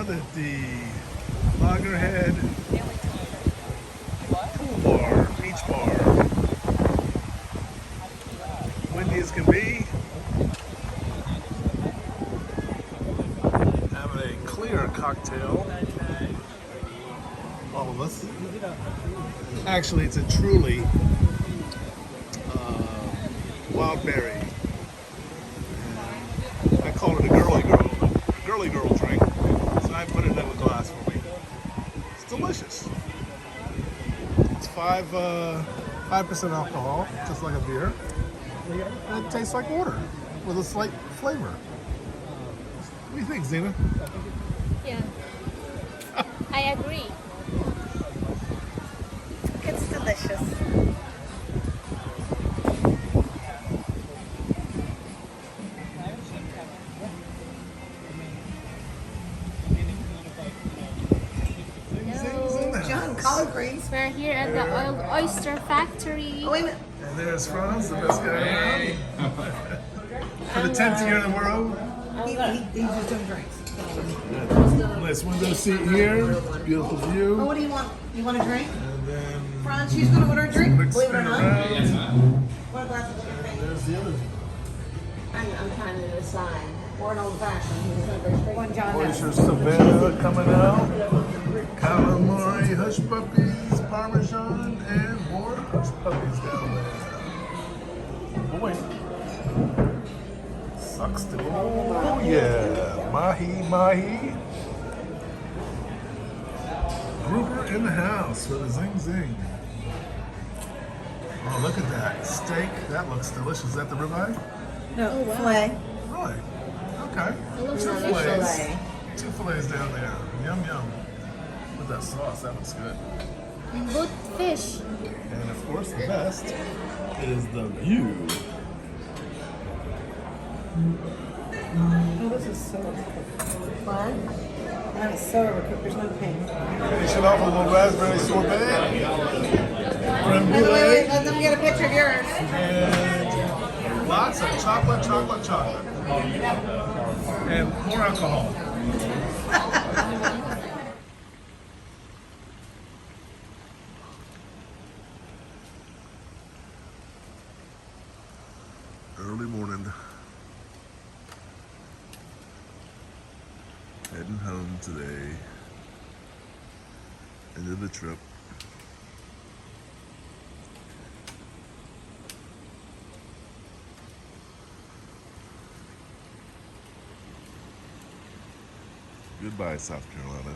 around at the Loggerhead Pool Bar, Beach Bar. Windy as can be. Having a clear cocktail. All of us. Actually, it's a truly wild berry. I call it a girly girl drink. So I put it in a glass for me. It's delicious. It's 5% alcohol, just like a beer. And it tastes like water with a slight flavor. What do you think, Zena? Yeah, I agree. It's delicious. John, collard greens. We're here at the Old Oyster Factory. Oh, wait a minute. And there's Franz, the best guy around. For the 10th year in a row. He's just doing drinks. Nice window seat here. Beautiful Oh, view. what do you want? You want a drink? And then Franz, she's going to order a drink? mix Believe it or it not. around. What a glass of champagne. There's the other I'm trying to decide. Or an old fashioned. One John has. Oyster Savannah coming out. Calamari, hush puppies, Parmesan, and more hush puppies down there. Boy. Sucks to go. Oh yeah. Mahi. Grouper in the house with a zing zing. Oh, look at that. Steak. That looks delicious. Is that the ribeye? No, filet. Really? Okay. looks Two delicious. fillets. Two fillets down there. Yum yum. With that sauce, that looks good. Good fish. And of course, the best is the view. Oh, this is so fun. That is so overcooked. There's no pain. Finish it off with a little raspberry sorbet. Creme Wait, brulee. let them get a picture of yours. And lots of chocolate. And more alcohol. Early morning. Heading home today. End of the trip. Goodbye, South Carolina.